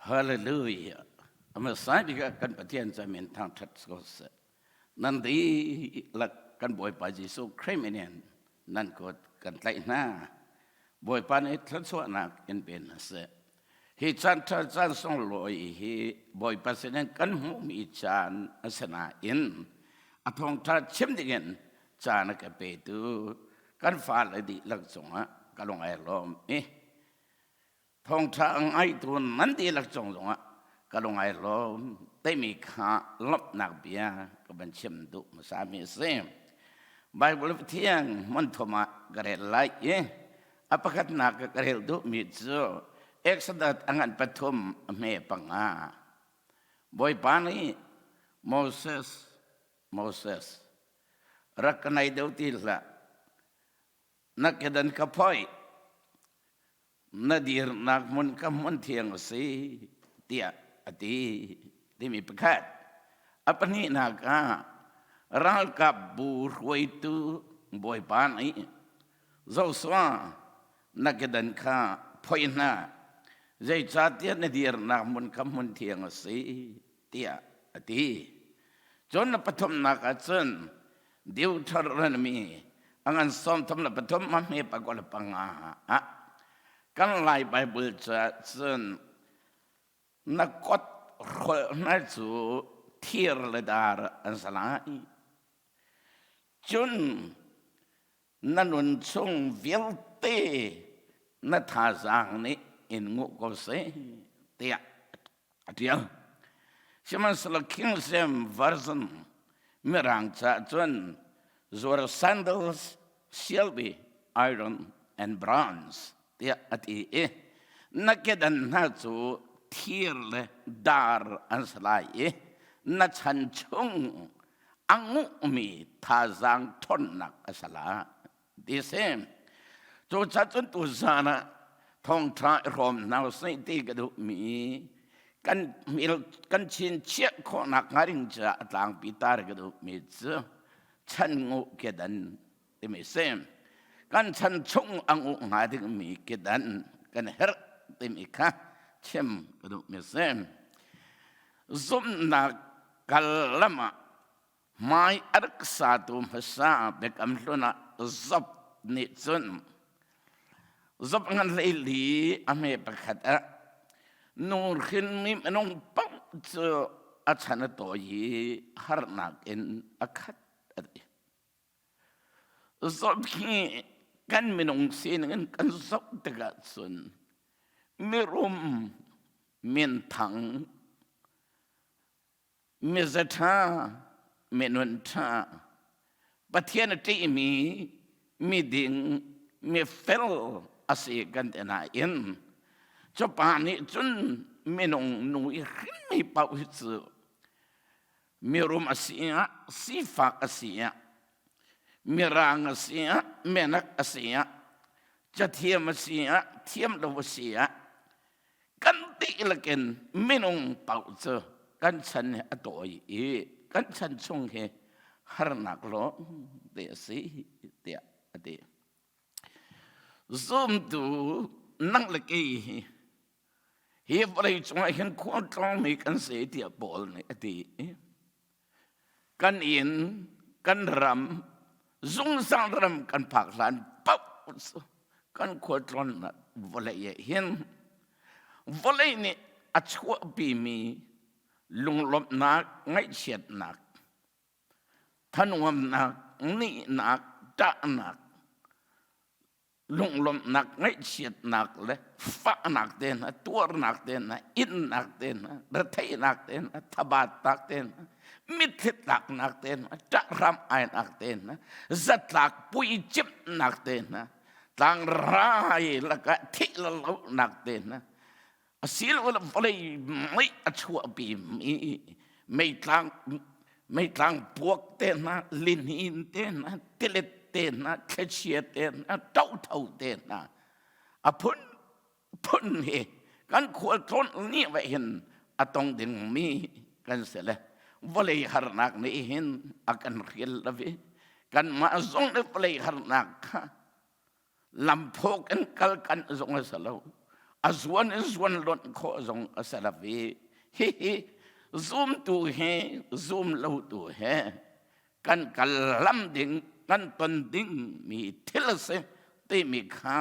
Hallelujah. Ama sabi ka kan patian sa min tang tat skos. Nanti lak kan boy pa Jesu kremenian nan ko kan tlai na. Boy pa ne tlan so nak in ben se. Hi chan chan song loi hi boy pa senen kan mu mi chan asana in. Atong ta chim dingen chan ka pe tu kan fa le di lak songa kalong ai lom thong thang ai tu nan di lak chong chong ka long ai lo te mi kha lop nak bia ka ban chim du ma sa mi se bible thiang mon thoma gare lai apakat nak ka rel du mi zo exodus angan pathum me panga boy pani moses rakanai deutil la nakedan kapoi nadir nak mun kamun thiang si tia ati demi pekat apa ni naga ral kabur waitu boy pani zo swa nakedan ka poina zai chatia nadir nak mun kamun thiang si tia ati jon pathom naka chen diu tharan mi angan som tham la pathom ma me pagol panga kan lai bible cha chen na kot na zu thier le dar an salai chun nanun chung vilte na tha zang ni in ngu ko se tia atia Shema sala King James version mirang cha chun your sandals shall be iron and bronze tia ati nakedan na chu thier le dar an salai na chan chung angu mi tha zang thon nak asala the same cho cha chun tu sana thong tra rom now sai ti ga du mi kan mil kan chin che kho nak ngaring cha tlang pitar ga du mi chu chan ngu kedan ti mi sem kan chan chung angu nga ding mi kedan kan her ti mi kha chem ga du mi sem zum na kalama mai ark sa tu masa be kam hluna zop ni chun zop ngan leili ame pakhat nur khin mi nong pam chu achana to yi har nak in akhat zop ki kan mi nong sin ngan kan zop taga sun mirum min thang mi zata menun tha pathian ti mi ding mi fel ase kan na in cho pa ni chun menong nui mi pau chu mi rum asia sifa asia mi rang asia menak asia chathiam asia thiam lo asia kan ti laken menong pau chu kan chan atoi kan chan chung he har nak lo de si tia ade zoom tu nang le ke he vrei chung hen ko tong mi kan se tia bol ne ade kan in kan ram zung sang ram kan phak lan pap kan ko tron na vole ye hen vole ni achwa bi mi lung lop nak ngai chiat nak thanuam nak ni nak ta nak lung lop nak ngai chiat nak le fa nak den tuar nak den in nak den ra thai nak den thabat nak den mithit nak den ta ram ai nak den zat lak pui chip nak den tang rai la ka thi la lo nak den asil wala volay may achwa bi may tlang puak ten na linhin ten na tilit ten na kachia ten na tau ten na apun he kan kual ton ni wa hin atong din mi kan sele volay harnak ni hin akan riel labi kan ma zong le volay harnak lampok en kal kan zong salo ส่วนล้นโคจงสลับเวเฮ้ซูมตัวเฮซูมเราตัวเฮกันกัลลัมดิ่งกันตันดิ่งมีทิลเซที่มีข้า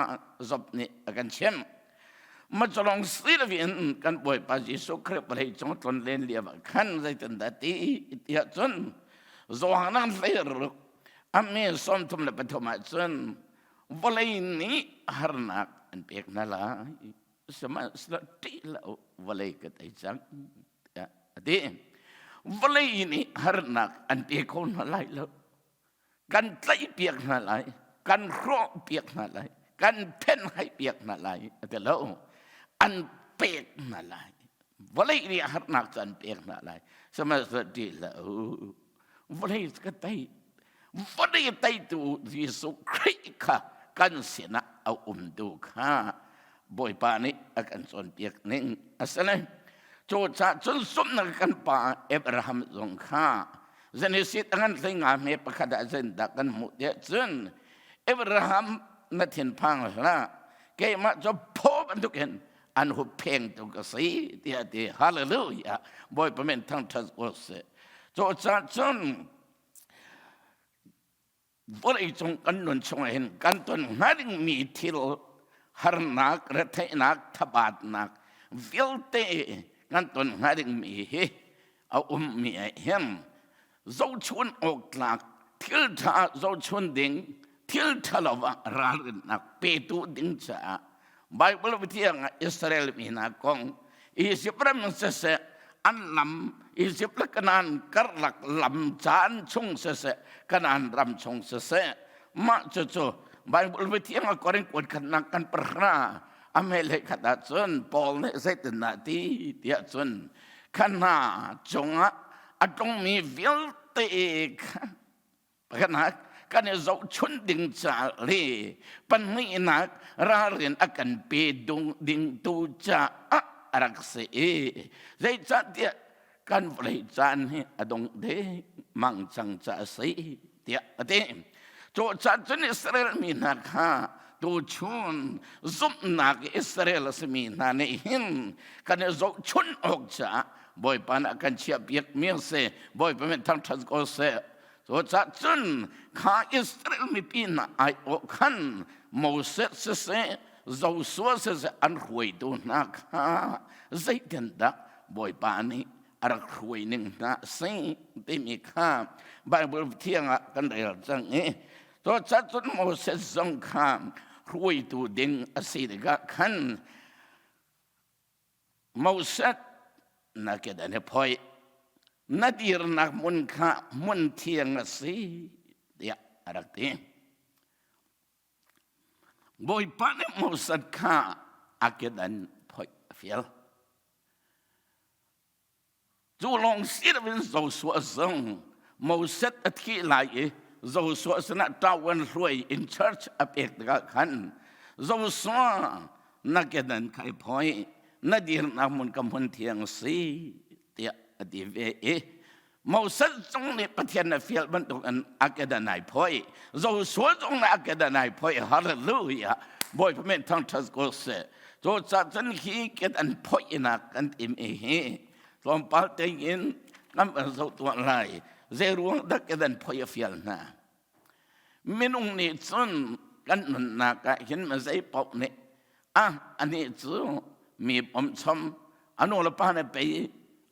จบนี่กันเช่นมาจลองสิลวินกันป่วยปาจิสุคริปอะไรจงตนเล่นเลียบขันใจตันดัตีเดียจนโซฮานันเฟรุอเมซอมทุมเลปทุมาจนวลัยนี้ฮาร์นักอันเปียกนั่นละสมัยสละตีละวลัยก็ได้จังดีวลัยนี้ฮาร์นักอันเปียกคนนั่นละกันไตเปียกนั่นละกันโรเปียกนั่นละกันเพ่นให้เปียกนั่นละแต่แล้วอันเปียกนั่นละวลัยนี้ฮาร์นักอันเปียกนั่นละสมัยสละตีละวลัยก็ได้วันนี้ไต่ตัวยิสุคริสต์ค่ะกันเสียนะเอาดูค่ะบ่อยป่านี้อาการส่วนเปียกนิ่งอะไรโจทย์จนสมนักกันป่าเอบราฮัมสงค่ะเจนิสิตอันสิ่งอะไรประคดาเจนดักกันหมดเยอะจนเอบราฮัมนัดเห็นพังละเกี่ยมาจะพบอันทุกเห็นอันหุบเพ่งตุกสีเดียฮาเลลูยาบ่อยประเมินทั้งทัศน์ก็เสโจทย์จนวันนี้จงกันนนชงเห็นกันตนนั่งมีทิลฮาร์นักระเทนักทบาทนักวิลเตกันตนนั่งมีเอามีเห็นเจ้าชวนออกหลักทิลท่าเจ้าชวนดิ่งทิลทะเลาะราลนักเปตูดิ่งจ้าไบเบิลวิทยาอิสราเอลมีนักกองอิสราเอลมันเสะอันลำอิสิบลักนานกระลักลำจานชงเสะขนานรำชงเสะมาจู่ๆไบเบิลวิทยากรณ์กวดขนักกันประหลาอเมริกาดัชนปอลเนี่ยเสด็จนาทีเดียชนขนาจงอะตรงมีวิลเตกขนาดกันเนี่ยเราชนดิ่งจ่าเลยปัญหาหนักราเรียนอาการเปดงดิ่งตูจ่ารักเสียใจจัดเดียกันบริจาคให้อดงเดมังจังจะเสียเดียเดโจจัดจนอิสราเอลมีนักฮะดูชนซุ่มนักอิสราเอลสมีนาเนหินกันเนี่ยโจชนออกจากบ่อยปานกันเชียบยักเมียเสบ่อยเป็นทั้งทัศน์ก็เสโจจัดจนข้าอิสราเอลมีปีน่าไอโอขันโมเสสเสเราสวดเสอันรวยดูนักฮะใจกันดักบ่อยปานี้อรักรวยหนึ่งนะสิ่งที่มีค่าไบเบิลเที่ยงกันเรียลจังเอตัวจัดจนโมเสสสงครามรวยดูดิ่งอสิริกะขันโมเสสนักเดินพอยนัดยืนนักมุนข้ามุนเที่ยงสิเดียอรักที่บ่อยปานโมเสสข้าอาเกดันพอยฟิลจูลงสิรวินโจสวสงโมเสสอธิลายโจสวสนะตาวันรวย in church อเปกตะกันโจสวนักเดินใครพอยนัดยืนนักมุนกำมุนเที่ยงสิเดียอดีเวโมเสสจงในประเทศนั้นฟิลบันตุกันอาเกดันไหนพอยโจสวจงในอาเกดันไหนพอยฮาเลลูยาบ่อยพระเมธทั้งทัศกุศลโจจัดจนขี้เกิดอันพอยนักกันอิมเอเฮลองปัลเตยินน้ำมันสุดตัวไรเจรวงดักเกิดอันพอยฟิลนะมินุงนี่จนกันนักเห็นมันใจปอกเนี่ยอันนี้จูมีผมชมอันนู้นปานไป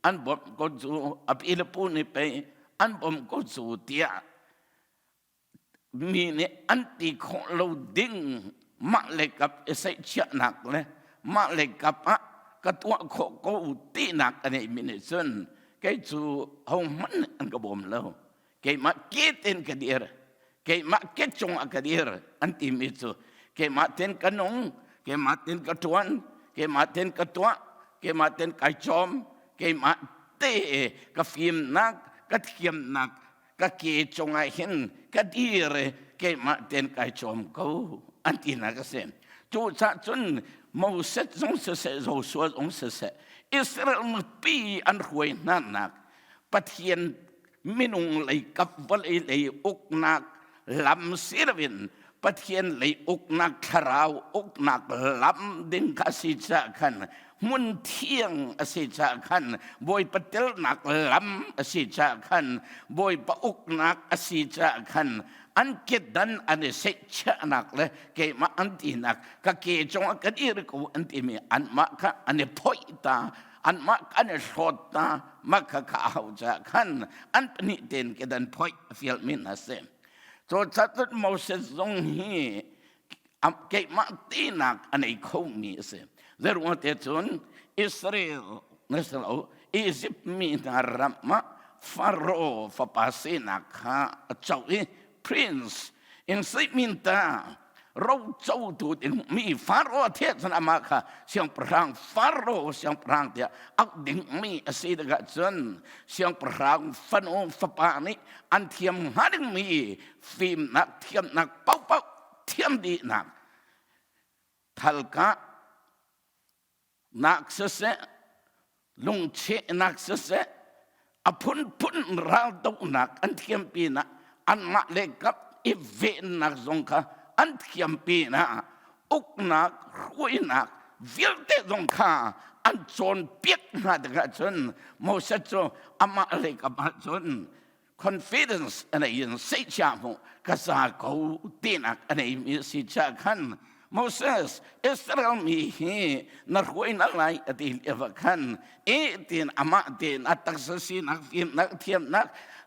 อันผมก็จูอภิลปูนี่ไปอันผมก็จูเตียมีเนี่ยอันที่ของเราดิ้งมาเล็กกับเสเชียนักเลยมาเล็กกับกตัวโคกูตีนักอันนี้มีเนี่ยส่วนแกจูเอามันอันกระบอมแล้วแกมาเกตเองกันเดียร์แกมาเกตจงอันกันเดียร์อันที่มีจูแกมาเต้นกันนงแกมาเต้นกระตวนแกมาเต้นกระตัวแกมาเต้นไก่จอมแกมาเตะกระฟิมนักกระเทียมนักกระเกจงไอเห็นกระดีร์แกมาเต้นไก่จอมเขาอันที่นักเส้นจูจ่าจนโมเสสจงเสสโจชัวจงเสสอิสราเอลมันปีอันรวยนั่นนักประเทียนมินุงเลยกับวันเลยอุกนักลำศิรวิน ปะเทียนเลยอุกนักคราวอุกนักล้ำดิงกสิจะขันมุนเที่ยงสิจะขันบอยปะเตลนักล้ำสิจะขันบอยปะอุกนักสิจะขันอันเกดันอันเสชะนักเลยเกมาอันตีนักก็เกจงกันอีรกูอันตีมีอันมาคะอันพอยตาอันมาอันสดตามาคะข้าวจะขันอันปนิเดนเกดันพอยฟิลมินาเซโจจัดมอสซงฮีเกมาตีนักอันเขามีเซเรื่องว่าเตจุนอิสราเอลนั่นสิเราอียิปต์มีนารัมมาฟาโรห์ฟาปาซีนักฮะเจ้าPrince in Siminta เราเจ้าตูดมีฟาโรห์เทศนามาค่ะเสียงพรางฟาโรห์เสียงพรางเดียอักดิ่งมีสิดกะจนเสียงพรางฟันโอฟปานิอันเทียมหาดึงมีฟิล์มนักเทียมนักเป้าเป้าเทียมดีนักทัลกะนักเสะลุงเชนักเสะอพุนพุนราวตุนักอันเทียมปีนักอันมาเล็กกับอีเวนนักสงฆ์อันเทียมปีนะอุกนักรวยนักวิลเตสงฆ์อันโจนเปียกนัดกันจนโมเสสอามาเล็กกับจน confidence อันนี้สิจามุกษาเขาตีนักอันนี้มีสิจาขันโมเสสอิสราเอลมีนักรวยนักไหลอดีตเอวขันตีนอามาตีนอัตตสสีนักฟิมนักเทียมนัก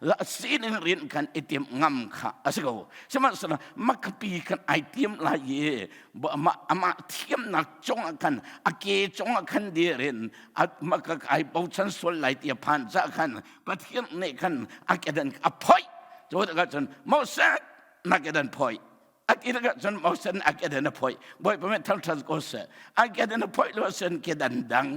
ละสีนึงเรียนกันไอเทียมงำค่ะอาศัยกูสมัยนั้นมักปีกันไอเทียมลายบ่มาเทียมนักจงกันอาเกจงกันเดียรินมักไอปูชันส่วนไหลเตียพันจักกันปะเทียมเนี่ยกันอาเกดันอภัยโจทย์กันจนโมเสสนักเกดันพอยอากิรกันจนมอสันอากิดันพอยบ่อยประมาณทั้งทั้งก็เสอากิดันพอยแล้วสันกิดันดัง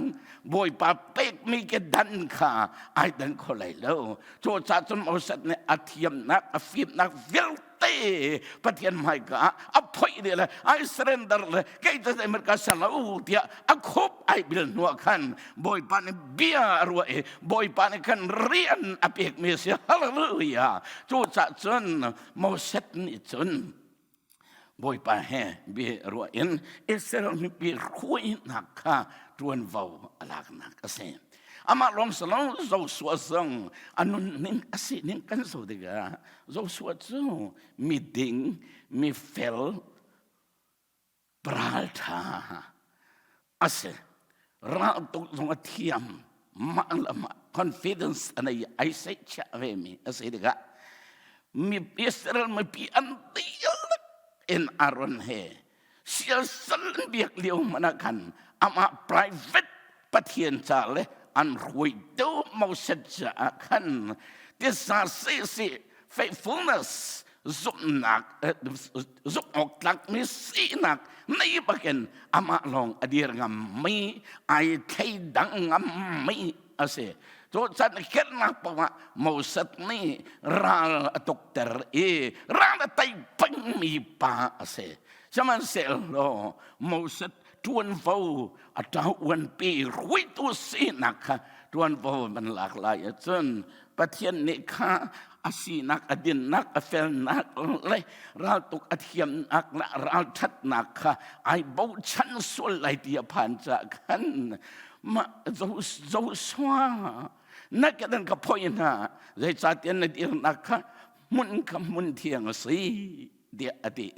บ่อยป้าเป็กมีกิดันค่ะไอ้ดันคนไหลแล้วโจทย์จนมอสันเนี่ยอาเทียมนักอาฟิบนักวิลเต้ปะเทียนไม่ก็อาพอยเดียละไอ้เซเรนเดอร์เลยแกจะได้เมื่อกี้สั่งแล้วเดียอาคบไอ้บิลนัวขันบ่อยป้าเนี่ยเบียรัวบ่อยป้าเนี่ยขันเรียนอาเป็กเมสยาฮัลเลลูยาโจทย์จนมอสันนี่จนบ่อยป่าแห่เบียรัวอินอิสราเอลมีเบียคุยนักค่ะทวนเฝ้าหลักนักเสียอามาลองสลองเราสวดซึ่งอันนู้นนิ่งสินิ่งกันสุดเลยเราสวดซึ่งมีดิ่งมีเฟลปราลธาอาเสเราต้องส่งเทียมมาละมา confidence อันนี้ไอ้เสียชะเวมีอาเสดีกะมีอิสราเอลมีปีอันเดียวin Aaron he sial salen biak liu manakan ama private pathian chale an rui do mau setja kan this are faithfulness zuknak zukok lak mi sinak nei baken ama long adir ngam mi ai thei dang ngam mi aseโจสันเข็นนักปะโมเสสนี่ร่างตุกเตอร์ร่างไตปังมีป่าเสใช่ไหมเสลโลโมเสสทวนฟูอัตวันปีรุยตุสีนักทวนฟูมันหลากหลายจนประเทศนี้ข้าอาศีนักอดินนักเฟลนักเลยเราตุกอเทียมนักละเราชัดนักไอ้บูชันส่วนไหลเดียผ่านจากกันมาโจสวานักกันกับพ่อยังน่ะใจจัดยันเดียนักมุนกับมุนเทียงสีเดียอดี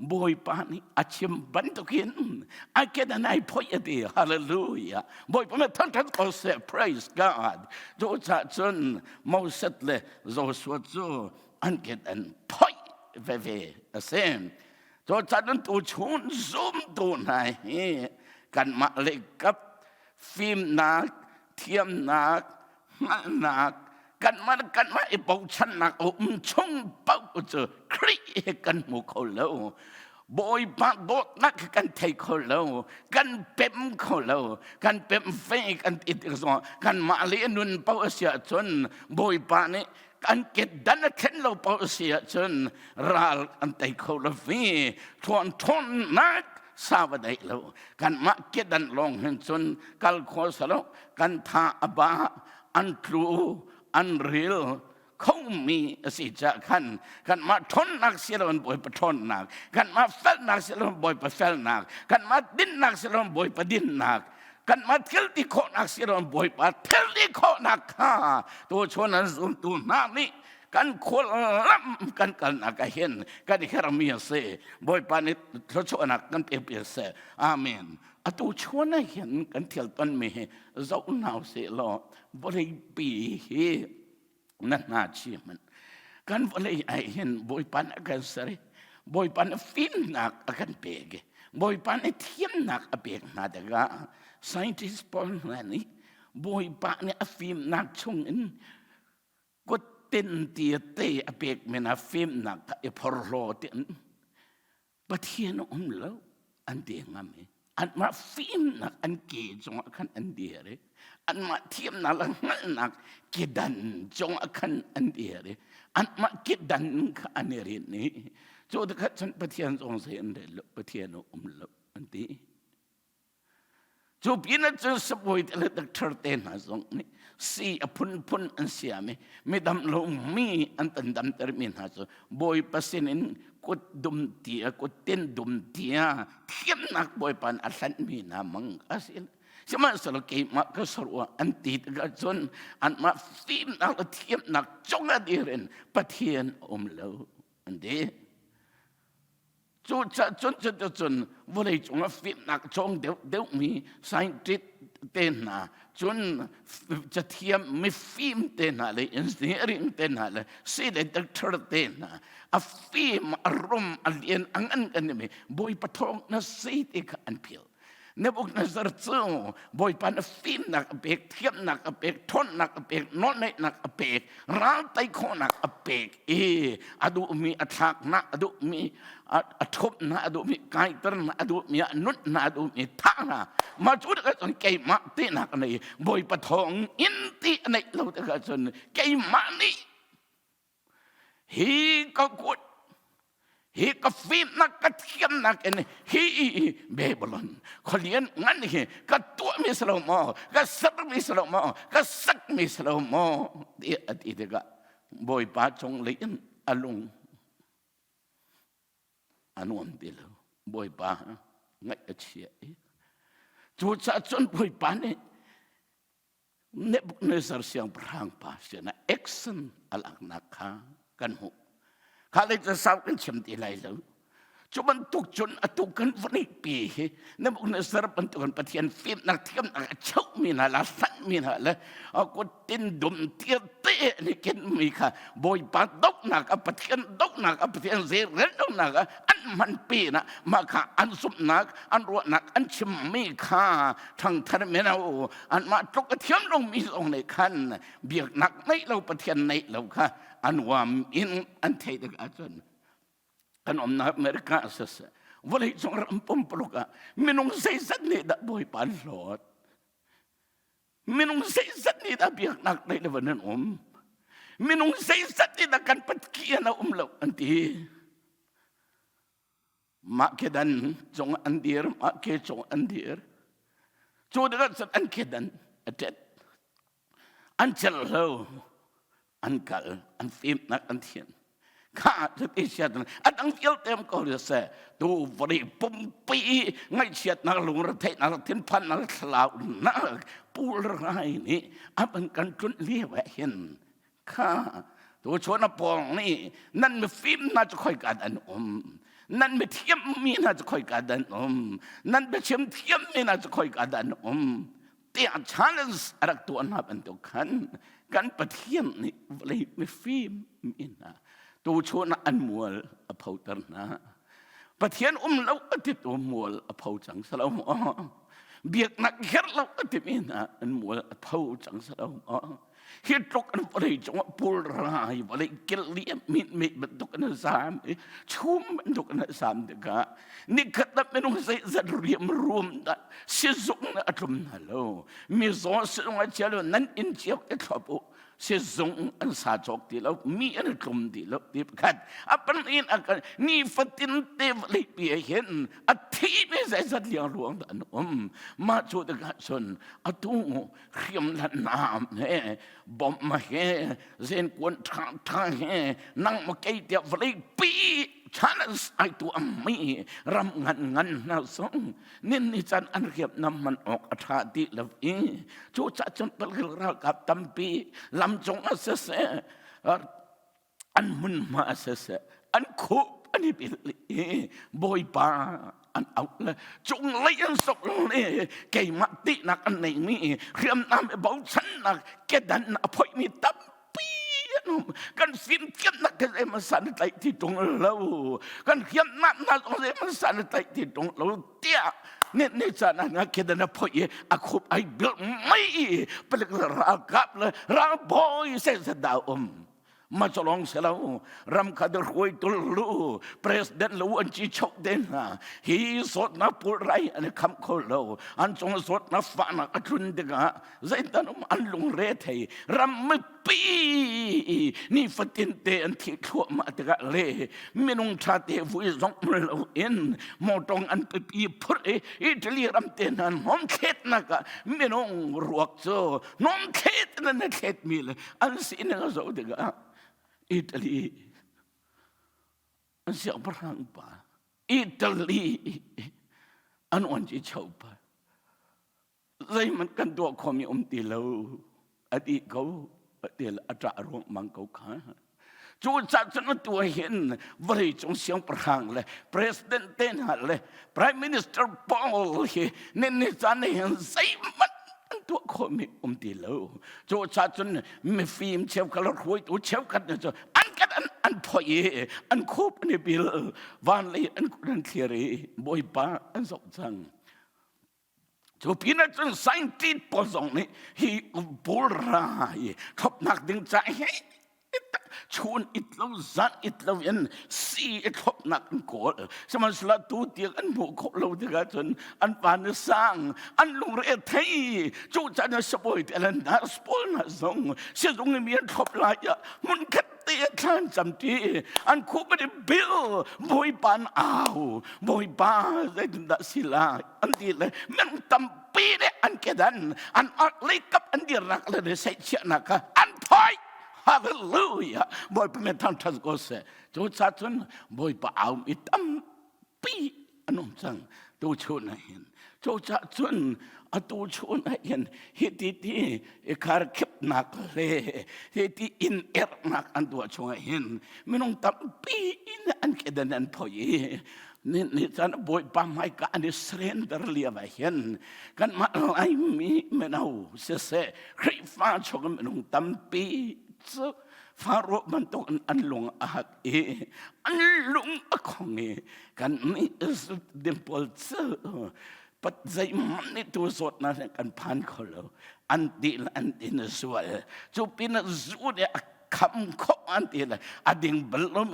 บ่อยปานี่อาชิมบันตุกินอาเกดันไอพ่อยังดีฮาเลลูยาบ่อยปานี่ทั้งก็เสพ praise God โจจัดจนโมเสสเลยโจสวดโจอันเกดันพ่อเวเซมโจจัดนั้นตัวชุนซุ่มตัวไหนกันมาเล็กกับฟิล์มนักเทียมนักนักกันมาไอ้ปูชันนักชงเป้าเจอครีกันหมู่เขาแล้วบ่อยปากโดดนักกันไทยเขาแล้วกันเป็มเขาแล้วกันเป็มเฟกันอิดสองกันมาเลียนุนเป้าเสียจนบ่อยปานี่กันเกิดดันเข็นเราเป้าเสียจนราลอันไทยเขาแล้วฟีทนนักสาวได้แล้วกันมาเกิดดันลงเห็นจนกัลโคสแล้วกันท่าอบาอันทรูอันเรียล เขามีสิจะกันมาทนหนักเสียแล้วมันบ่อยปะทนหนักกันมาเฟลหนักเสียแล้วมันบ่อยปะเฟลหนักกันมาดิ้นหนักเสียแล้วมันบ่อยปะดิ้นหนักกันมาเที่ยวที่โคหนักเสียแล้วมันบ่อยปะเที่ยวที่โคหนักค่ะตัวชนนั้นส่วนตัวหน้านี่กันคนล้ำกันนักเห็นกันที่เรามีเสบ่อยปะนี่เขาชนนักกันเปรียบเสอาเมนอตูชวนเห็นกันเที่ยวต้นเมย์เจ้าหนาวเสียหล่อบริปีนั่นน่าเชื่อมันกันวันเลยไอเห็นบอยปันกันสระบอยปันฟินนักกันเปกบอยปันเทียมนักเปกนาแต่ก็ scientist ปอนนี่บอยปันเนี่ยฟิมนักชงอินก็เต้นเตียเตะเปกเมนาฟิมนักไอพอรอเต้นปะเทียนอมแล้วอันเดียงมั้ยอันมาฟิมนักอันเกจงกันอันเดียเลยอันมาเทียมนักนักกิดันจงกันอันเดียเลยอันมากิดันกันอันเรียนนี้โจทย์ขัดฉันปะเทียนทรงเสียนเดลปะเทียนอมลอันที่จูปีนั้นจะสบายแต่ละตักเธอเต้นหาทรงนี้สีพุนอันเสียไม่ดำลงมีอันตันดำเตอร์มินหาทรงบอยปัสนินกดดุมเตียกดเต้นดุมเตียเทียมนักบอยปันอัศมีนามังอาศิลสมัยสลเกมาก็สรวอันติดกันจนอันมาฟิมนักเทียมนักจงอดีเรนปะเทียนอมเลวอันเดีจนวันนี้จงฟิมนักจงเดี๋ยวมีไซน์ติดเต้นนะจนจะเทียมมีฟิมเต้นอะไรอินสเนียริงเต้นอะไรสิ่งเด็กเธอเต้นนะa film a rom alien angan kan me boy patong na city ka anpil ne buk na zartso boy pan film nak apek thiam nak apek thon nak apek non nei nak apek ral tai kho nak apek adu mi athak na adu mi athop na adu mi kai tar na adu mi nut na adu mi tha na ma chu ka chon kai ma ti nak nei boy patong in ti nei lo ta ka chon kai ma niฮีก็กดฮีก็ฟิมนักก็เทียมนักเอ็นฮีเบบลอนคนเลี้ยงงั้นฮีก็ตัวมิสโลมอก็สักมิสโลมอก็สักมิสโลมอเดียดอีเดกะบอยป้าจงเลี้ยงอลุงอนุมดีแล้วบอยป้าไงเชียจูจ่าจนบอยป้าเนี่ยเนบุกเนสร์เสียงพรางป้าเสียนะเอ็กซ์นอลักนักข้ากันหูข้าเลยจะสาวกันเชื่อมตีไรแล้วจุบันตุกจนตุกกันวันนี้ปีนั่นบุกนั่นสารพันตุกันปะเทียนฟิล์มนักเทียมนักเช่ามีน่ะละสันมีน่ะละเอาก็ตินดุมเทียเตะนี่กินมีค่ะบอยปาดกนักปะเทียนดกนักปะเทียนเสียเรนดกนักอันมันปีนะมาค่ะอันสุมนักอันรัวนักอันชิมมีค่ะทางทะเลเราอันมาตกเทียมลงมีตรงในขั้นเบียกนักในเราปะเทียนในเราค่ะอันว่าอินอันเทตกอาจารย์kan om na Amerika sasa wala isang rampong puluka minung saysat ni da boy palot minung saysat ni da biyak nak na ilabanan minung saysat ni da kan patkiya na umlaw anti makidan jong andir makid jong andir jodagat sa ankidan atet anchal ho ankal anfim nak antiyanข้าจะติเชียดอันอังเกียวเต็มก็เลยเสดูบริปุ่มปีไงเชียดนักลุงระเทนักเทนพันนักสลาวนักปูไรนี่อันเป็นการจุนเลี้ยวเห็นข้าตัวชนปองนี่นั่นมีฟิล์มน่าจะค่อยการอันนั่นมีเทียมมีน่าจะค่อยการอันนั่นมีเชื่อมเทียมมีน่าจะค่อยการอันเตี้ยชาเลนส์อะไรตัวนั้นเป็นตัวกันปะเทียมนี่เลยมีฟิล์มมีน่ะตัวชนอันมัวอภัยตรนะปะเทียนเราติดตัวมัวอภัยจังสลามเบียกนักเขียนเราติดมีนะอันมัวอภัยจังสลามเฮ็ดตกอันบริจงปูรายบริกิเลสมีบรรทุกอันสามชุ่มบรรทุกอันสามเด็กนี่ขัดไม่ต้องใส่จะเรียมรวมได้สิสุกนะอารมณ์ฮัลโหลมีสองสิ่งว่าเจ้านั้นอินเจียวเอ็ดขับ se zong an sa chok ti lo mi an tlum ti lo ti khat apan in akan ni fatin te le pi hen a thi me sa sa liang luang dan ma chu de ga son atu khiam la nam he bom ma he zen kwon thang he nang ma kai te le pi chance ai tu ami ram ngan na song nin ni chan an riap nam man ok atha ti love in chu cha chon pal ra kap tampi lam chong ase se an mun ma ase se an khu ani bil boy pa an out le chung le an sok le ke ma ti nak an nei mi riam nam e bau chan nak ke dan apoi mi tap kan fin kiam nak ke ma san tai ti tong lo kan kiam nak na ong se ma san tai ti tong lo tia ne sana na ke da na poi a khup ai bil mai pel ra kap le ra boy se da ma cholong selo ram khader khoi tulu president lo an chi chok den ha hi sot na pur rai an kham kho lo an chong sot na fa na atrun de ga zai tan an lung re thei ram me pi ni fatin te an thi kho ma de ga le minung tha te vui zong me lo in mo tong an pi phur e tli ram te nan hom khet na ka minung ruak zo nom khet na khet mil an sin na zo de ga Italy an siang perang pa Italy an wan chi chau pa zai man kan do khomi ti lo ati ko atil atra ro mang ko kha chu cha chan tu hin vai chung siang perang le president ten ha le prime minister Paul he ne chan hin sai manตัวคนมีตีเลวโจชาจนมีฟิล์มเชฟกันแล้วคุยตัวเชฟกันเนี่ยอันกันอันพอยอันคูบอันบิลวันเลยอันกุนเทียรีบอยป้าอันสองจังโจพี่นั่นจนไซน์ตีปอสองนี่ฮีบุราทับนักดึงใจชวนอิตลาวซันอิตลาวยันซีอิทบนักโกลสมัยสละตูเตียกันบุกเราเดียกันจนอันปานสร้างอันลุงเรทยจูจันสปอยแต่ละนัสปอลนัสงเสียตรงนี้มีทบลายมันคัดเตียขันจำทีอันคูเป็นบิลบอยปานอ้าวบอยปานได้ถึงดัสิลาอันดีเลยมันตั้มปีเนี่ยอันแกดันอันอักเล็กกับอันเดียรักเลยใส่เชือกนะคะอันพอยHallelujah. Boy pemetan tas gose. Tu chatun boy pa au itam pi anum sang tu chun hin. Tu chatun atu chun hin hititi ekar kip nak le hiti in er nak antu chung hin. Minung tam pi in an kedan an poi. Ni tan boy pa mai ka ani surrender lia ba hin. Kan ma lai mi menau se se krifa chong minung tam pi Faro man to an lung ahak an lung akong kan ni is dimple pat zai man itu sot na kan pan kholo anti in sual chu pin zu de kham kho anti la ading belum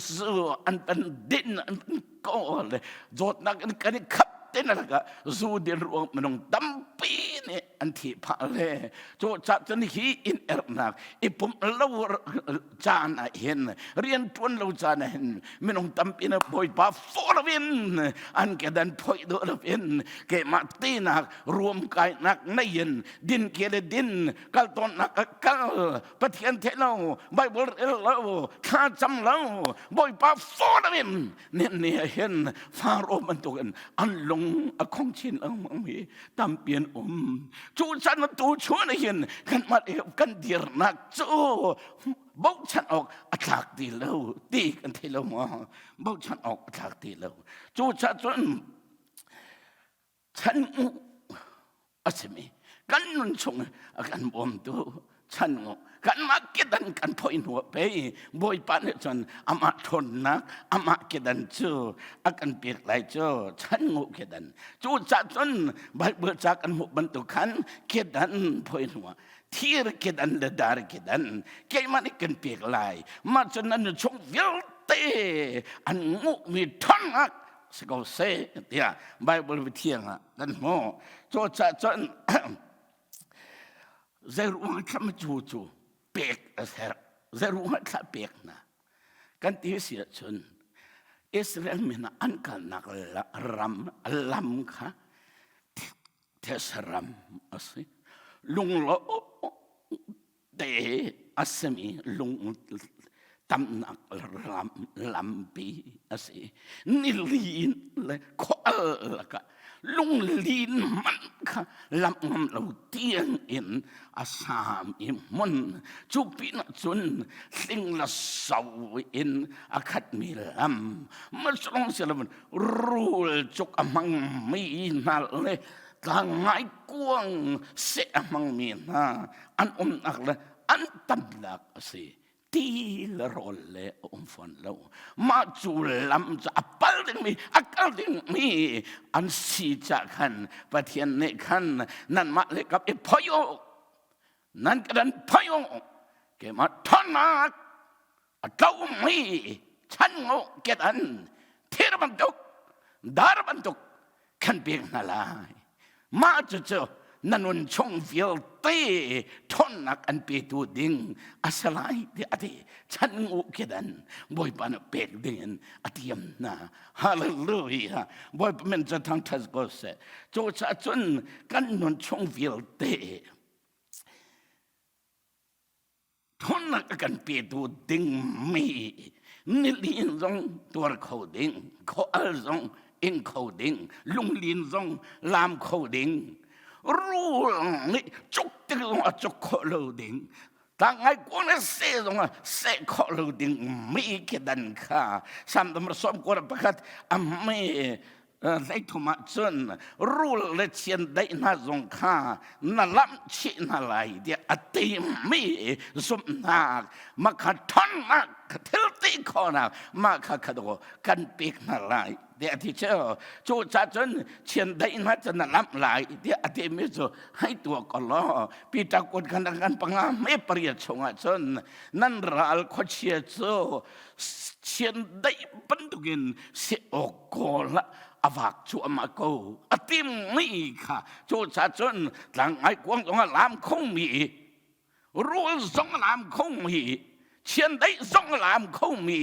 zu an pan din an ko le zot na kan khap ten na ka zu de ruang manong tampi ni anti pa le cho cha chen hi in ernak ipum lo chan a hen rian tuan lo chan hen manong tampi na boy pa for win an ke dan phoi do lo win ke ma ti na ruom kai nak na yin din ke le din kal ton nak kal pathian the lo bible lo kha cham lo boy pa for win ne hen faro man to an long a kong chin ang mi tam pian chu chan tu chua na hin kan mat kan dir nak chu bau chan ok atlak ti lo ti kan thi lo mo bau chan ok atlak ti lo chu cha chun chan asemi kan nun chung kan bom tu chan ngo kan mak kedan kan point ho pe boy pan chon ama thon nak ama kedan chu akan pek lai chu chan ngo kedan chu cha chon bai bu cha kan mu ban tu khan kedan point ho thir kedan le dar kedan ke man kan pek lai ma chon nan chung vil te an ngo mi thon ak sego se ya bible vi thiang dan mo chu cha chon zai ruang kam chu chu pek ser zeruat la pek na kan ti sia chun Israel mina an kan nak ram lam kha tesram asi lung lo de asmi lung tam nak lampi asi nilin le ko ka lung lin man ka lam ngam lo tiang in asam im mon chu pi na chun sing la sau in akhat mi lam ma song selam rul chuk amang mi na le tang ngai kuang se amang mi na an ak le an tam lak asi ti la rolle fon lo ma chu lam cha apal ding mi akal ding mi an si cha khan pathian ne khan nan ma le kap e phoyo nan kan phoyo ke ma thonak atau mi chan ngo ke an thir ban tok dar ban tok kan beng na lai ma chu nanun chong vil te thonak an pe tu ding asalai de ati chan ngu kedan boy pan pek ding atiam na hallelujah boy men cha thang thas go se cho cha chun kan nun chong vil te thonak kan pe tu ding mi nilin zong tor kho ding kho al zong in kho ding lung lin zong lam kho ding rule ni chuk te lo chuk kho lo ding ta ngai ko na se dong se kho lo ding mi ke dan kha sam dam som ko ra pakat am me lai thoma chun rule le chen dai na zong kha na lam chi na lai dia ati mi som na ma kha thon ma thil ti kho na ma kha kha do kan pik na laiเดี๋ยวที่เชื่อจูจ่าจนเชียนได้น่าจะนั่งรับหลายเดี๋ยวอาทิตย์มิจูให้ตัวก็ล้อปีตะกุดกันกันปังอาไม่เปรียบชงจนนั่นรัลเขาเชียจูเชียนได้บรรทุกินเสียอกโกละอวักชัวมาโกอาทิตย์ไม่ค่ะจูจ่าจนหลังไอ้กวางตรงลามคงมีรู้สองลามคงมีเชียนได้สองลามคงมี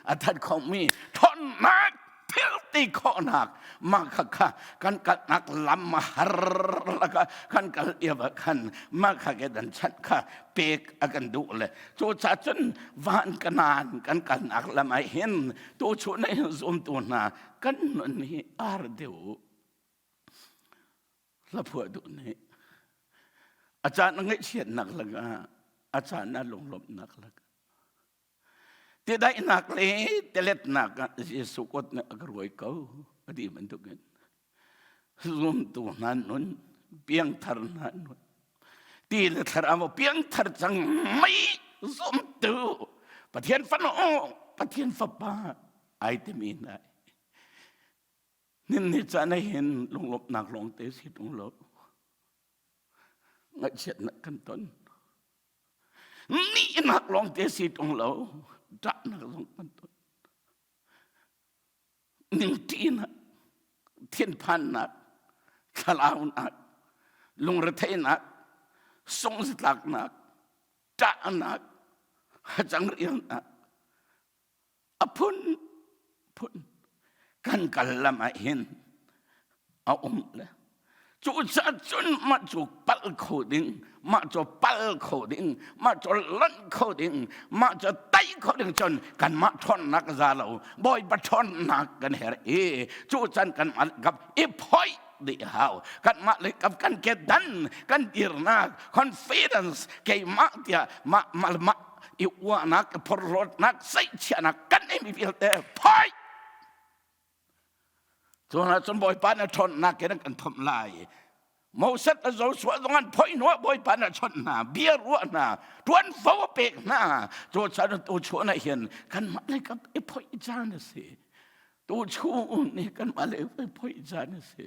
อาทิตย์คงมีทนนักเที่ยวตีข้อนักมาค่ะกันกัดนักลำมาฮาร์ละกันกัดเอียบกันมาค่ะแกดันชัดค่ะเปกกันดูเลยโจชาจนวานกันนานกันกัดนักละไม่เห็นตัวชุนในซุมตัวนากันนี่อาร์เดียวละพวดดูนี่อาจารย์นั่งเฉียดนักละก็อาจารย์น่าลงลบนักละที่ได้นักเลยแต่เล็ดนักจะสุกตเนี่ยกรวยเขาดีมันทุกอย่างรวมตัวนั้นนู้นเพียงทาร์นั้นนู้นที่เล็ดทาร์เอาเพียงทาร์จังไม่รวมตัวปะเทียนฟันโอปะเทียนฟ้าป่าไอเตมีนายนี่จะได้เห็นลงลบนักลงเตสิลงลบงัดเช็ดนักกันต้นนี่นักลงเตสิลงลบจับนักลงกันต้นหนึ่งทีนักเทียนพันนักขลาวนักลุงระเทนักทรงสตักนักจ่านักจังเรียนนักอภุนกันกัลละมาเห็นเอาเลยจูจ่าจนมาจูปัลโคดิ้งมาจูปัลโคดิ้งมาจูลันโคดิ้งมาจูไตโคดิ้งจนกันมาทอนนักซาลาบอยบัทอนนักกันเฮร์จูจันกันมากับอีพอยดีฮาวกันมาเลยกับกันเกดันกันดีร์นักคอนฟิเดนซ์เกมาเดียมาอีวานักพอรถนักใส่เชียนักกันเอมีเพียงแต่พอยจนจนบอยปานชนนักแกนั่งกันทำลายโมเสสเราสวดงานพอยนัวบอยปานชนนาเบียรัวนาทวนฟ้าเปกนาตัวฉันตัวชวนเห็นกันมาเลยกับไอ้พอยจานสิตัวชูนี่กันมาเลยไอ้พอยจานสิ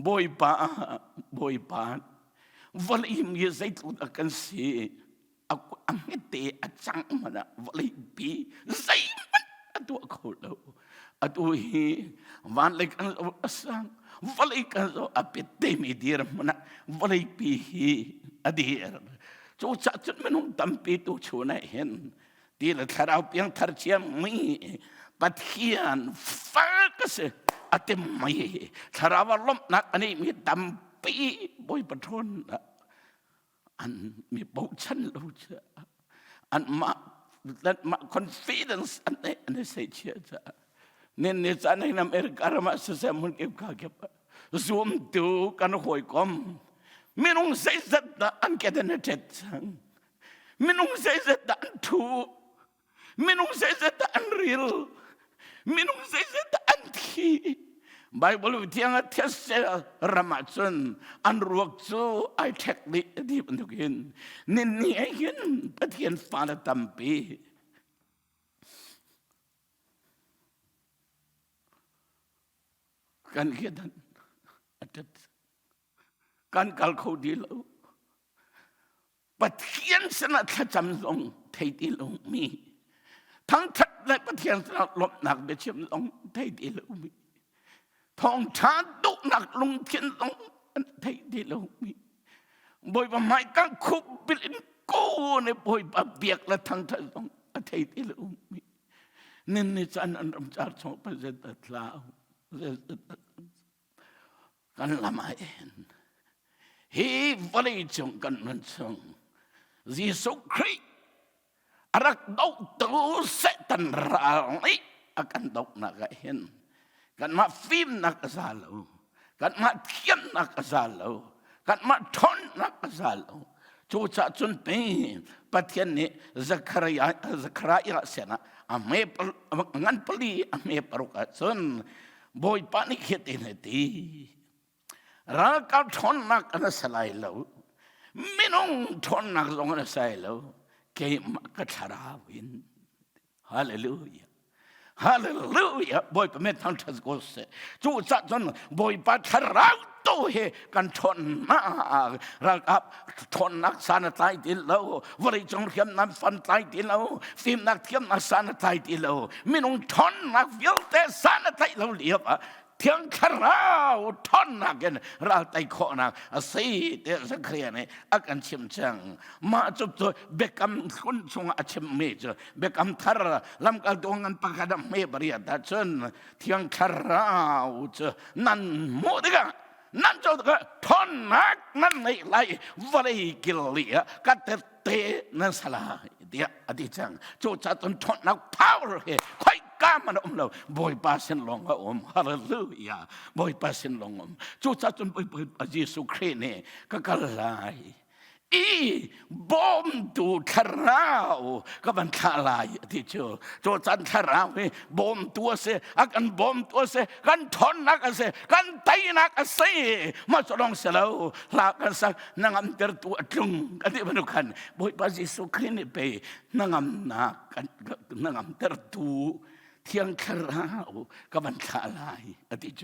บอยปานวันนี้มีใจตัวกันสิอามิเตอจังมันอะวันนี้ปีใจมันตัวเขาเราตัวฮีวันเล็กอันสังวันเล็กอันอาเปตเตมีดีร์มันวันเล็กปีฮีอดีร์โจ จูจัดจนไม่นุ่งตั้มปีตูชูนเห็นตีละทาราเปียงทาร์เชียมีปัทเทียนฟ้าก็เสอติไม่ทาราวล้มนักอันนี้มีตั้มปีบอยปะทนอันมีบุชันรู้เชื่ออันมาconfidence อันนี้เสียเชื่อจ้ะเนี่ยเนี่ยจะในอเมริกาเรามาเสียมันเก็บข้าเก็บซูมดูกันหอยกอมไม่นุ่งใส่จัดอันแค่เดินเจ็ดสังไม่นุ่งใส่จัดอันทูไม่นุ่งใส่จัดอันรีลไม่นุ่งใส่จัดอันที่ไบเบิลวิทยาเทสเซรามาชนอันรวกจูไอเทคลิที่บรรทุกเห็นนี่นี่เห็นปะเทียนฟ้าตั้มปีกันเขียนอัดกันกัลเขาดีแล้วปะเทียนสนัดจำลงไทยดีลงมีทั้งทัดและปะเทียนสนัดลบหนักเบชิมลงไทยดีลงมีทองชาดุหนักลงเทียนลงไทยดีลงมีบอยประไม้กังคุบบิลินกูในบอยปะเบียกและทั้งทัดลงไทยดีลงมีนี่นี่จันอันรำจาร์สองประเทศตลาวกันละไม่เห็นฮีวลีจงกันนั่นจงยิสุคริรักดอกตูเสตันราลีอากันดอกนักเห็นกันมาฟิล์มนักซาโลกันมาเทียนนักซาโลกันมาทนนักซาโลจูจ่าจุนเป็นปะเทียนนี้ซักรายาเสนาอเมปงันปลีอเมปรุกะจนบอยปานิเขตินตีรักทนนักอันสลายโลไม่น้องทนนักลงอันสลายโลเกี่ยมักชาราวินฮาเลลูยาฮาเลลูยาบอยปะเมทันทัสโกเสจูจ่าจนบอยปาชาราตัวเฮกันทนนักรักทนนักสานใจดิโลวริจงเทียมนักฟันใจดิโลฟิล์มนักเทียมนักสานใจดิโลไม่น้องทนนักวิลเตสานใจเราเลียบเทียงคราวทนนักกันเราไต่ขอนักสิเดสักเรียนเนี่ยอาการชิมจังมาจุดเบกำคนชงอาชิมเมจเบกำทาร์ลำกัดดวงกันปากดำเมบริยาดัชนเทียงคราวจะนั่นโมดิกะนั่นเจ้าก็ทนนักนั่นในไรวลีกิลียกัดเตนั่นสลายเดียอดีจังโจจัดทนนัก power เฮค่อยกล้ามันเราบอยปาสินลงก็ฮาเลลูยาบอยปาสินลงโจจัดบอยเยซูคริสต์เนี่ยก็กลายอีบอมดูทาราวก็มันทลายที่เจอโจจันทาราวบอมตัวเสกันบอมตัวเสกันทนนักเสกันไตนักเสมาจดองเสลาลากันสักนางอันเตอร์ตัวจุงกันที่มันกันบอยปาจิสุครินไปนางอันนักกันนางอันเตอร์ตัวเทียงคราวก็มันทลายอธิโจ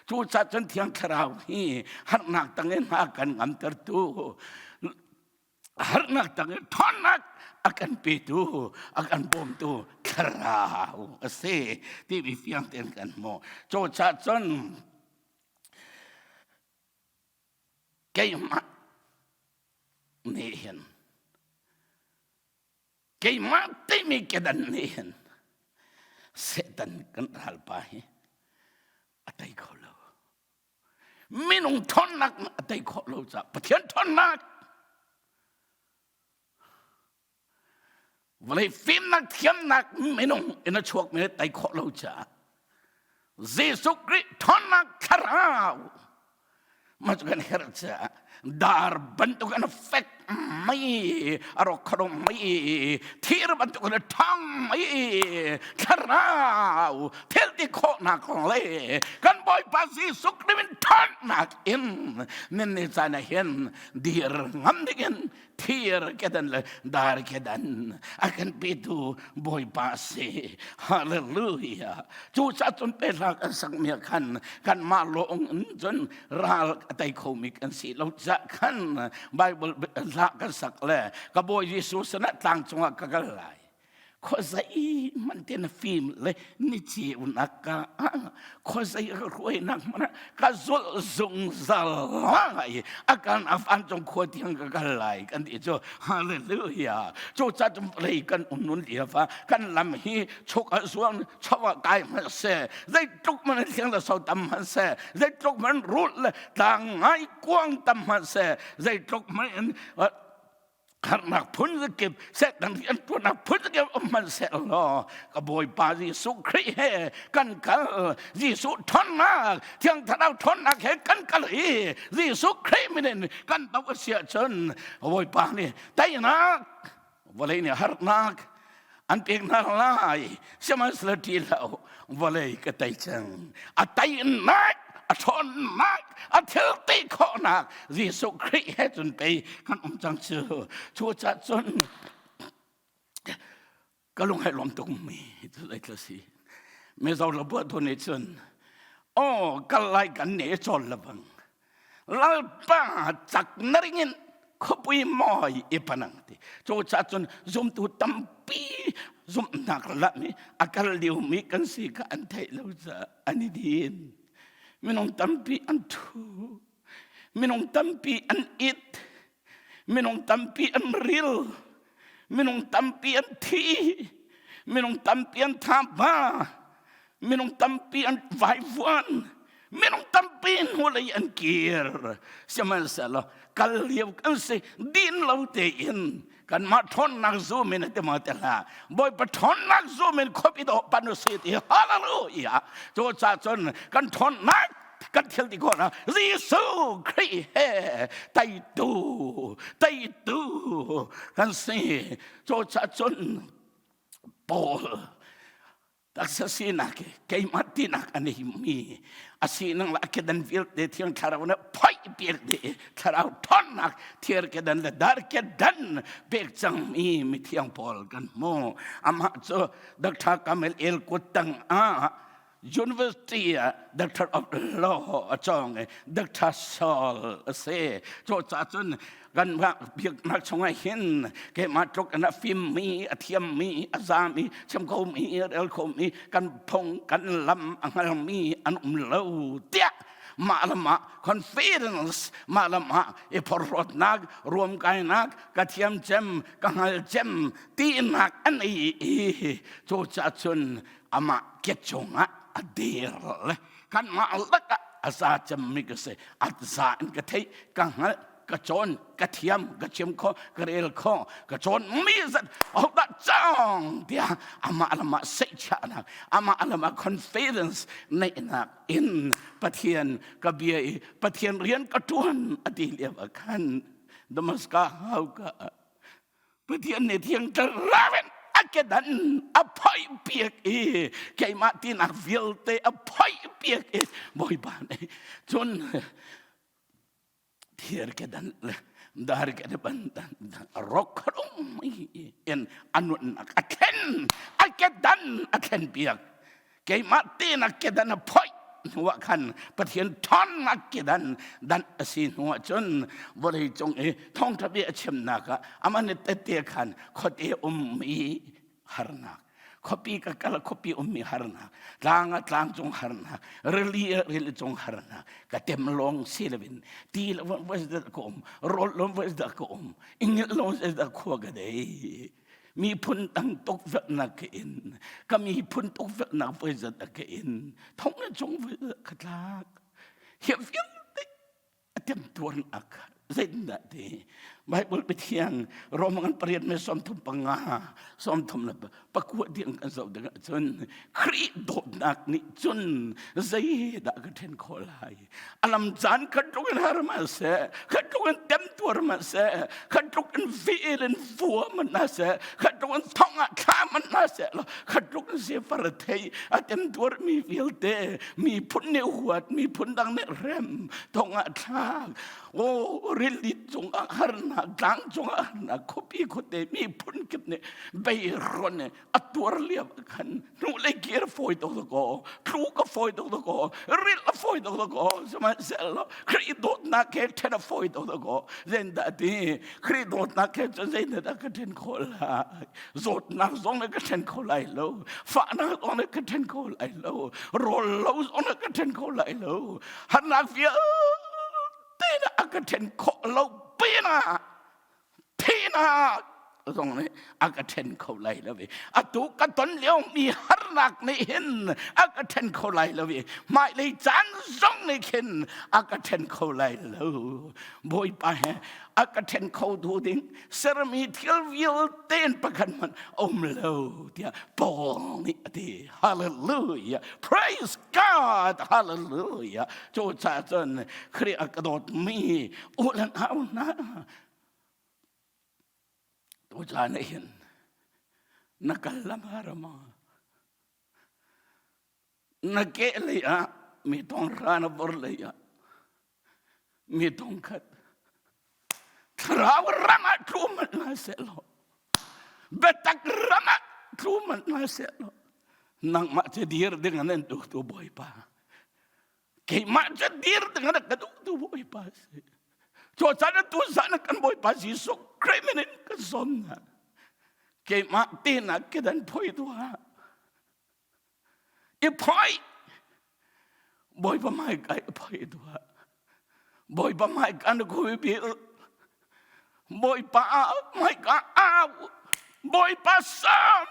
จูจัดจนเทียงคราวนี่หักหนักตั้งเงินหากันอันเตอร์ตัวharnak tangan tonak akan pitu akan bom tu kerau ase ti bifiang tenkan mo coca con kayma nehen kayma timi kedan nehen setan kan halpai atai kholo minung tonak atai kholo sa pathian tonakวันนี้ฟิล์มนักเทียมนักไม่นุ่งอินทช่วงไม่ได้ไต่ขอเราจ้าเยซูคริสต์ทนนักคราวมาจากนั้นเราจะดาร์บันตุกันเฟกไม่อารมณ์ครมไม่ที่รบันตุกันทั้งไม่คราวเทลที่โคนักของเลยกันบอยภาษีสุขนี่มันทนนักอินนี่นี่จะน่าเห็นดีร์งำดิกันที่รกันเลยดาร์กันakan pitu boy pase haleluya chu sa chun pe la kan sak mi kan ma lo ong chun ral tai khomik an si lo ja kan bible la kan sak le ka boy jesus na tang chunga ka ka lai Kozai manten film le nichi unaka kozai roi nak mana kazul zung zalai akan afan jong ko tiang galai kan itu haleluya jo cha jom lei kan unun dia fa kan lam hi chok suang chawa kai ma se zai tuk man tiang da sau tam ma se zai tuk man rul le dang ngai kwang tam ma se zai tuk man karena pun sekip set dan pun pun sekip man set lo kaboi pa Yesu Kristus kan kal Yesu thona tiang thadau thona he kan kal hi Yesu Kristus minen kan tau sia chen kaboi pa ni tai nak boleh ni har nak an pek na lai sama selati lau boleh katai chang atai nak thon nak athil ti kho nak Yesu Kristus he chun pe kan chang chu chu cha chun ka lung hai lom tung mi tu lai ka si me zau la bo thon ni chun o ka lai kan ne chol la bang lal pa chak naringin khopui moi e panang ti chu cha chun zum tu tampi zum nak la ni akal liu mi kan si ka an thai lo za ani din minong tampi an tu, minong tampi an it, minong tampi an real, minong tampi an ti, minong tampi an taba, minong tampi an vaiwan, minong tampi an hulay an kir. Siya sala kaliw kan si din law tein. Kan maton nak zoomin at matela boy paton nak zoomin kopi do panusiti hallelujah jo cha chon kan thon nak kan thil ti kona Yesu Kristus tai tu kan si jo cha chon Paul taksasinak kay matinak anihimi asinang lakedan vil de tiang karaw na pai bir de karaw tonak tier kedan la dar kedan bek chang mi tiang Paul kan mo ama cho Dr. Kamel El Kutang University Doctor of Law chong Dr. Saul say cho cha chunกันว่าเบียกนักชงไอเห็นแกมาตกกันฟิล์มมีอเทียมมีอาซามีเชมโคมีเอลโคมีกันพงกันลำอังลมีอันเลวเตี้ยมาละมาคอนฟิเดนซ์มาละมาเอพอรถนักรวมกันนักกระเทียมเจมกังหัลเจมตีนักอันนี้โจจะชนอามาเกจงะอเดียร์กันมาละกะอาซาเจมมิกเสอาซาอันกะเทกังหัลกระโจนกระเทียมกระเทียมข้อกระเรลข้อกระโจนมีสัตว์เอาดัดจ้องเดียอามาละมาเสียชนะอามาละมา confidence ในนักอินปะเทียนกระเบียปะเทียนเรียนกระตวนอดีเลียบขันดมัสกาเฮากะปะเทียนในเทียงจะราเวนอาเกดันอภัยเปียกแกมาตีนักวิลเตอภัยเปียกบ่อยบานจนTiar kedan dar kedan rokrong in anun aken biak kay mati nak kedan poi wakan patien ton nak kedan dan asin wa chon boleh chong thong thabi achem naka aman te kan khote harnak kopi kakala kopi harna tlang jong harna reli jong harna katem long silvin til was da kom rol long was da kom ingil long was da ko gade mi pun tang tok vet na kein kami pun tok vet na was da kein thong jong khatlak hiệp viết atem tuan ak zinda de Bible bitiang romangan pariat me som thum panga som thum na pakwa diang kan so daga chun khri dot nak ni chun zai da ka then kholai alam jan khatukun harma se khatukun tem tur ma se khatukun filen fu man na se khatukun thonga kha man na se khatukun se parathei atem tur mi vilte mi punne huat mi pundang ne rem thonga kha o really chung harna dang chung harna kopi kote mi pun kitne bayron atur liab kan nu le gear foi to go tru ka foi to go real foi to go sama selo credo na ke ten foi to go then that day credo na ke zen da ka ten kola rốt nang giống này cái chân khâu lại lâu phá nang giống này cái chân khâu lại lâu rồi lâu giống này cái chân khâu lại lâu hắn nang phía tên là cái chân khâu lâu bên à thế na giống này cái chân khâu lại lâu vậy tụ cái tuần liêu mi hắn nạc này hin cái chân khâu lại lâu vậy mai lấy chán giống này hin cái chân khâu lại lâu bồi pa cái chân khâu thu đinh sơ mi thiêu viêu tên bậc hắn man lâu tia bong này đi hallelujah praise God hallelujah cho cha chân khi cái đột mi u lần áo na tôi cha này hiện nakalamharama nakeliya mi tong rana borleya mi tong khat kharaw rama truman na selo betak rama truman na selo nang ma cedir dengan itu boy pa kay ma cedir dengan itu boy pa cho sana tu sana kan boy pa si so criminal kan somna kay ma tina kedan poi tua i poi boy pa mai kai poi tua boy pa mai kan ko bi boy pa mai ka a boy pa sam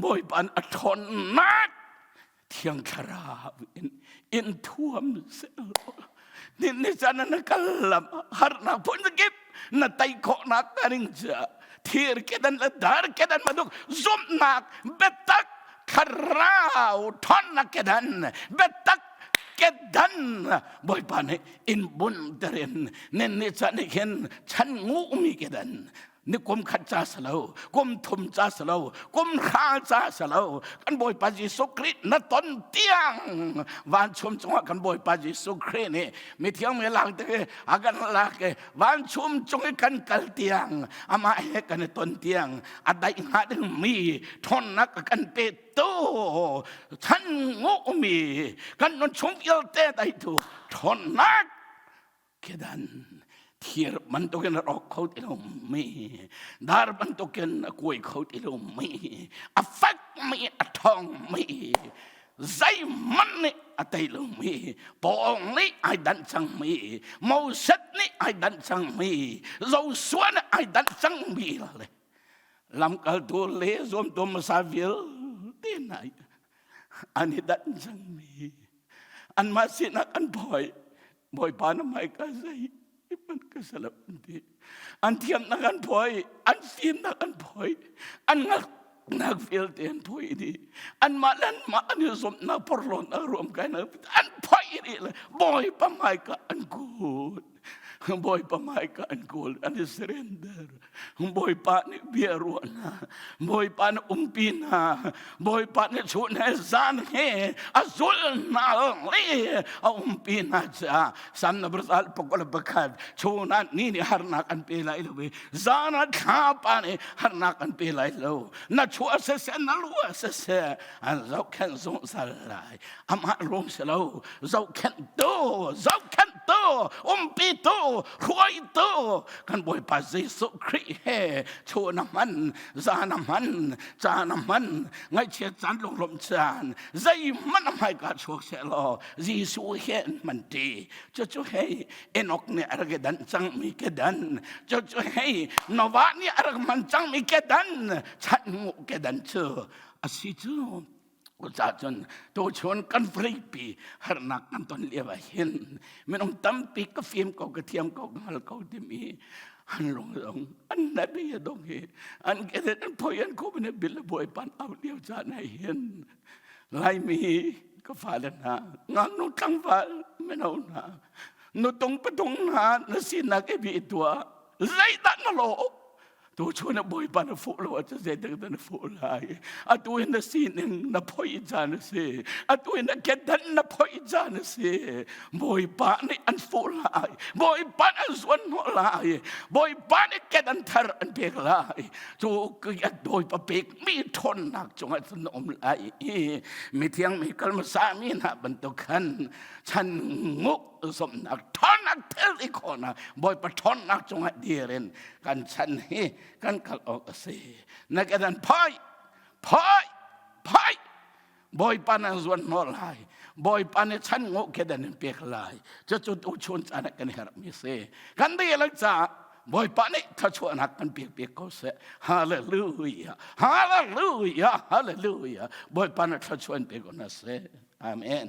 boy pa athon nak thiang khara in thuam sel ni sana nakalam har na pun gip na tai ko na karing ja thir kedan la dar kedan maduk zum nak betak kharau thon na kedan betak kedan boy pane in bun deren nen ni sana hen chan ngu mi kedan ni kum khat cha salo kum thum cha salo kum kha cha salo kan boy pa Jesu Christ na ton tiang van chum chong kan boy pa Jesu Christ ni mi thiang me lang te agan la ke van chum chong kan kal tiang ama he kan ton tiang adai nga ding mi thon nak kan pe to chan ngo mi kan non chum yel te dai tu thon nak kedan Here man token rock coat me, dar man token a koi coat me, affect me a tongue me, zay money a tail me, pongly I dance on me, mo setney I dance on me, zo swan I dance on me. Lamkal to lays on Thomas Avil, day night, and he dance on me, and my sinner and boy Panama say. Man kasalap hindi. Antiam na kan boy, ansim na kan boy, an nag-feel din boy di. An malan yung na porlon na room ka na, an boy di, boy pamay ka, an good. Boy pamay ka, an good, an surrender. Boy pa ni biyaro na, boy pa na umpina, boy pa ni sunay zanhe, azul na li, umpina siya. Sam na bersal pokol bakad, chuna nini harnakan pila ilawi, zanat kapa ni harnakan pila ilaw. Na chua sese, na luwa sese, an zau ken zong salay, ama rom silaw, zau ken do, umpito, huay to, kan boy pa Jesu Christ he, chua naman, za naman, ngay chia chan lung lom chan, zay man amay ka chua selo, Jesu hen man di, cho hey, enok ni aragadan chang mi kedan, cho hey, nova ni aragaman chang mi kedan, chan mo kedan cho, asitu. Usahakan tu cuman kan free harnak anton lewahin minum tampi ke film kau ketiam kau mal kau demi hanlong dong an nabi ya dong he an kedan poyan kau bene bila boy pan au liu jana hin lai mi ke falana nganu tangfal menau na nutong petong na nasina ke bi tua zai tak nalo tu cuman boy pan fulo at sa na fulay atuin na sining na poy jana si atuin na kedan na poy jana si boy pa ni an fulay boy pa an swan fulay boy pa ni kedan tar an peglay tu kaya doy pa pek mi ton nak chung at nom lay mi tiang mi kalmasami na bantukan chan nguk som nak ton นักเทลอีกคนนะบ่อยปะทอนนักจงเดียเรนกันฉันเฮกันกัลออกเสนักกันพายบ่อยปานันส่วนนอลายบ่อยปานฉันงกแค่เดินเปียกลายจะจุดอุชนจานักกันหามิเสกันดีลักษะบ่อยปานถ้าชวนนักกันเปียกก็เสฮาเลลูยาบ่อยปานถ้าชวนเปียกก็น่าเสอาเมน